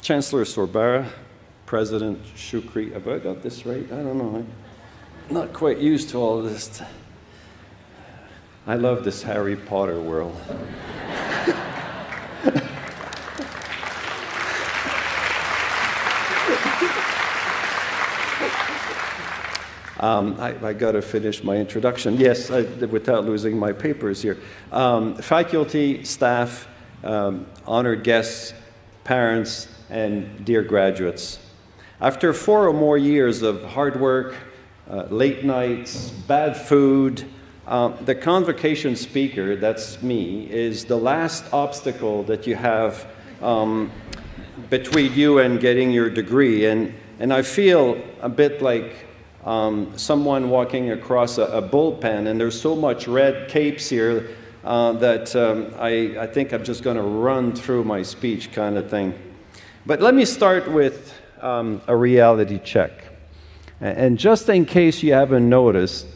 Chancellor Sorbara, President Shukri, have I got this right? I don't know. I'm not quite used to all of this. I love this Harry Potter world. I got to finish my introduction. Yes, without losing my papers here. Faculty, staff, honored guests, parents, and dear graduates. After 4 or more years of hard work, late nights, bad food, the convocation speaker, that's me, is the last obstacle that you have between you and getting your degree. And I feel a bit like someone walking across a bullpen, and there's so much red capes here that I think I'm just going to run through my speech kind of thing. But let me start with a reality check. And just in case you haven't noticed,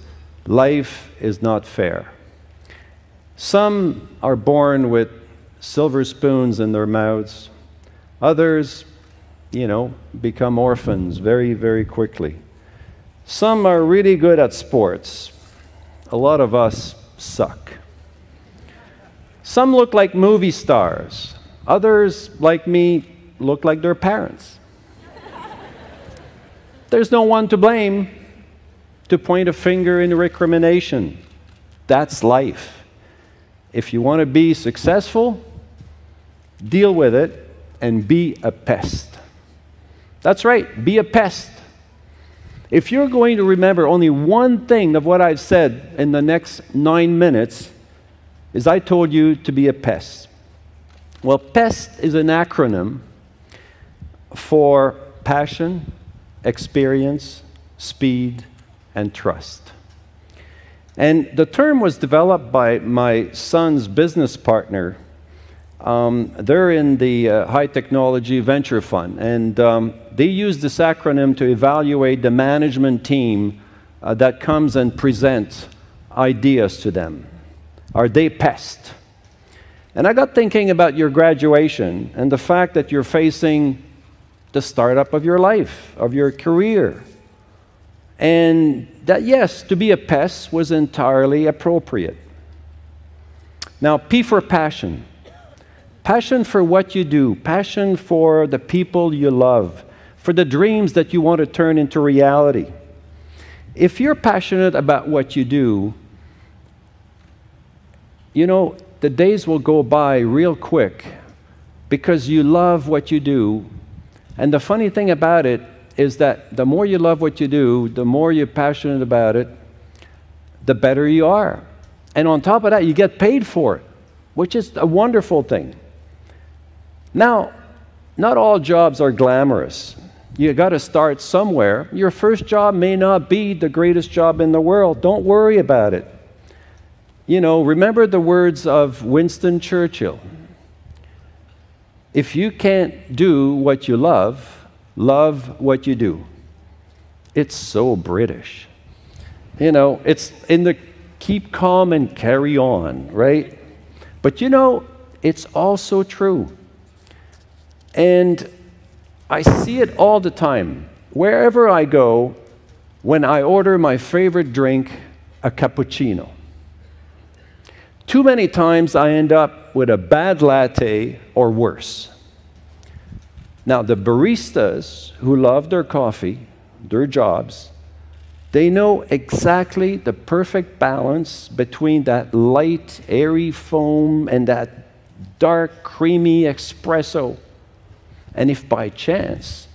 life is not fair. Some are born with silver spoons in their mouths. Others, you know, become orphans very, very quickly. Some are really good at sports. A lot of us suck. Some look like movie stars. Others, like me, look like their parents. There's no one to blame to point a finger in recrimination. That's life. If you want to be successful, deal with it and be a pest. That's right, be a pest. If you're going to remember only one thing of what I've said in the next 9 minutes, is I told you to be a pest. Well, PEST is an acronym for passion, experience, speed, and trust. And the term was developed by my son's business partner. They're in the high technology venture fund, and they use this acronym to evaluate the management team that comes and presents ideas to them. Are they PEST? And I got thinking about your graduation and the fact that you're facing the startup of your life, of your career. And that, yes, to be a PEST was entirely appropriate. Now, P for passion. Passion for what you do, passion for the people you love, for the dreams that you want to turn into reality. If you're passionate about what you do, you know, the days will go by real quick because you love what you do. And the funny thing about it is that the more you love what you do, the more you're passionate about it, the better you are. And on top of that, you get paid for it, which is a wonderful thing. Now, not all jobs are glamorous. You got to start somewhere. Your first job may not be the greatest job in the world. Don't worry about it. You know, remember the words of Winston Churchill. If you can't do what you love, love what you do. It's so British. You know, it's in the keep calm and carry on, right? But you know, it's also true. And I see it all the time. Wherever I go, when I order my favorite drink, a cappuccino. Too many times I end up with a bad latte or worse. Now, the baristas who love their coffee, their jobs, they know exactly the perfect balance between that light, airy foam and that dark, creamy espresso. And if by chance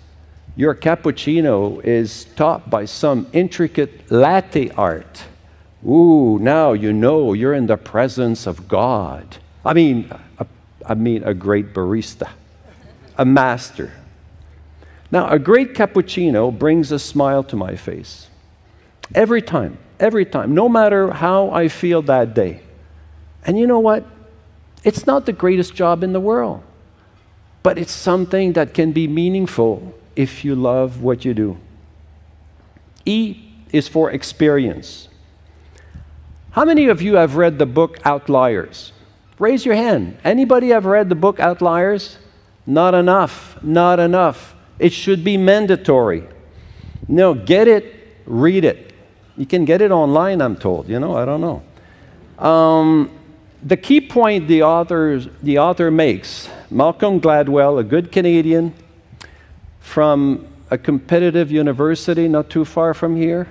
your cappuccino is topped by some intricate latte art, ooh, now you know you're in the presence of God. I mean a great barista, a master. Now, a great cappuccino brings a smile to my face. Every time, no matter how I feel that day. And you know what? It's not the greatest job in the world. But it's something that can be meaningful if you love what you do. E is for experience. How many of you have read the book Outliers? Raise your hand. Anybody have read the book Outliers? Not enough. Not enough. It should be mandatory. No, get it, read it. You can get it online, I'm told. You know, I don't know. The key point the author makes, Malcolm Gladwell, a good Canadian from a competitive university not too far from here,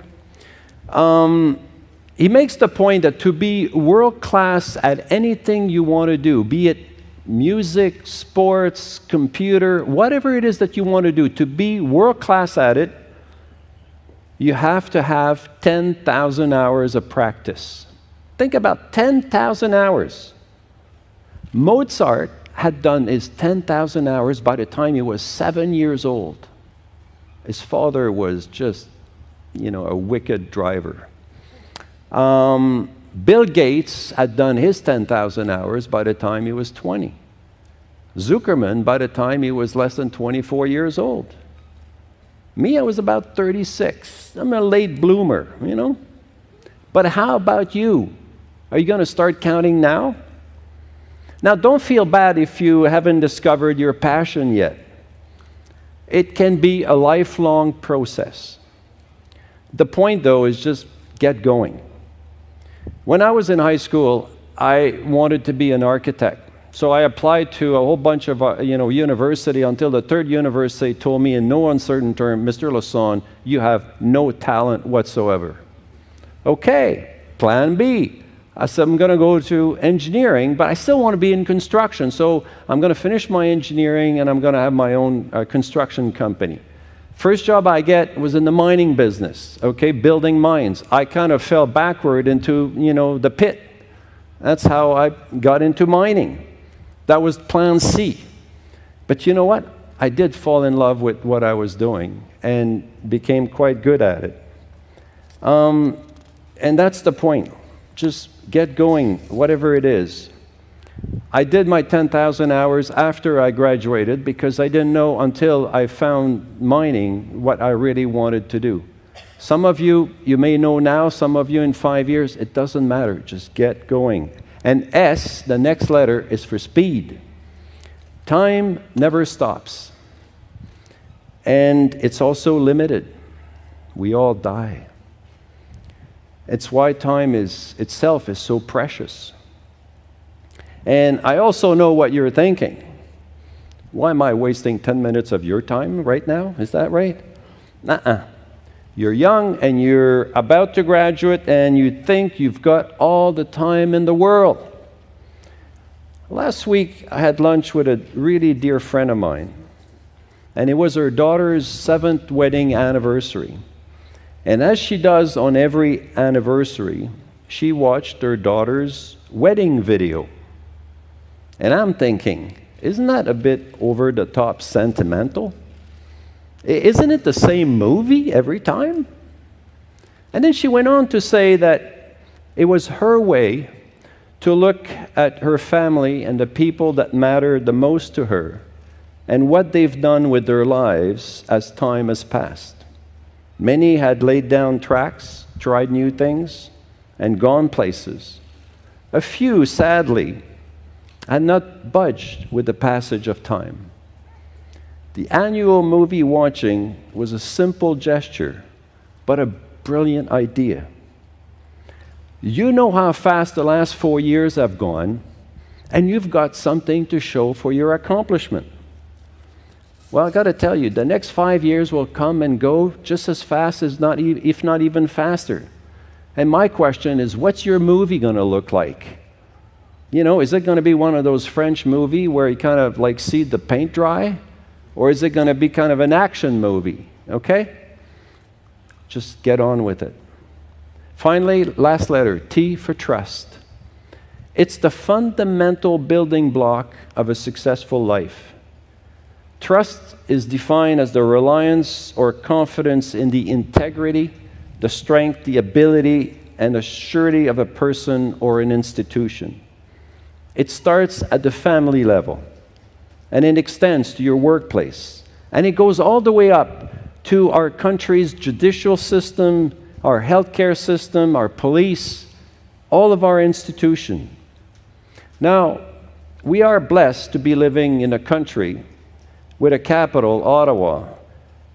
he makes the point that to be world-class at anything you want to do, be it music, sports, computer, whatever it is that you want to do, to be world-class at it, you have to have 10,000 hours of practice. Think about 10,000 hours. Mozart had done his 10,000 hours by the time he was 7 years old. His father was just, you know, a wicked driver. Bill Gates had done his 10,000 hours by the time he was 20. Zuckerman by the time he was less than 24 years old. Me, I was about 36. I'm a late bloomer, you know. But how about you? Are you going to start counting now? Now, don't feel bad if you haven't discovered your passion yet. It can be a lifelong process. The point, though, is just get going. When I was in high school, I wanted to be an architect. So I applied to a whole bunch of university until the third university told me in no uncertain term, Mr. Lassonde, you have no talent whatsoever. Okay, plan B. I said, I'm going to go to engineering, but I still want to be in construction. So I'm going to finish my engineering and I'm going to have my own construction company. First job I get was in the mining business, okay, building mines. I kind of fell backward into, you know, the pit. That's how I got into mining. That was plan C. But you know what? I did fall in love with what I was doing and became quite good at it. And that's the point. Just get going, whatever it is. I did my 10,000 hours after I graduated because I didn't know until I found mining what I really wanted to do. Some of you may know now, some of you in 5 years, it doesn't matter. Just get going. And S, the next letter, is for speed. Time never stops. And it's also limited. We all die. It's why time itself is so precious. And I also know what you're thinking. Why am I wasting 10 minutes of your time right now? Is that right? Nuh-uh. You're young and you're about to graduate and you think you've got all the time in the world. Last week, I had lunch with a really dear friend of mine. And it was her daughter's 7th wedding anniversary. And as she does on every anniversary, she watched her daughter's wedding video. And I'm thinking, isn't that a bit over the top sentimental? Isn't it the same movie every time? And then she went on to say that it was her way to look at her family and the people that matter the most to her and what they've done with their lives as time has passed. Many had laid down tracks, tried new things, and gone places. A few, sadly, had not budged with the passage of time. The annual movie watching was a simple gesture, but a brilliant idea. You know how fast the last 4 years have gone, and you've got something to show for your accomplishment. Well, I got to tell you, the next 5 years will come and go just as fast, as if not even faster. And my question is, what's your movie going to look like? You know, is it going to be one of those French movies where you kind of like see the paint dry? Or is it going to be kind of an action movie? Okay? Just get on with it. Finally, last letter, T for trust. It's the fundamental building block of a successful life. Trust is defined as the reliance or confidence in the integrity, the strength, the ability, and the surety of a person or an institution. It starts at the family level, and it extends to your workplace, and it goes all the way up to our country's judicial system, our healthcare system, our police, all of our institutions. Now, We are blessed to be living in a country with a capital, Ottawa,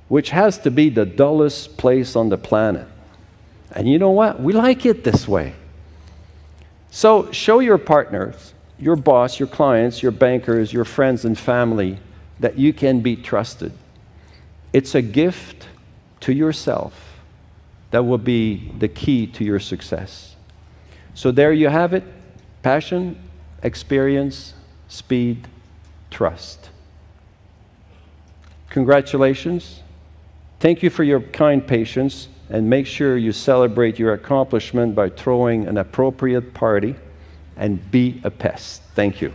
which has to be the dullest place on the planet. And you know what? We like it this way. So show your partners, your boss, your clients, your bankers, your friends and family that you can be trusted. It's a gift to yourself that will be the key to your success. So there you have it. Passion, experience, speed, trust. Congratulations. Thank you for your kind patience, and make sure you celebrate your accomplishment by throwing an appropriate party and be a PEST. Thank you.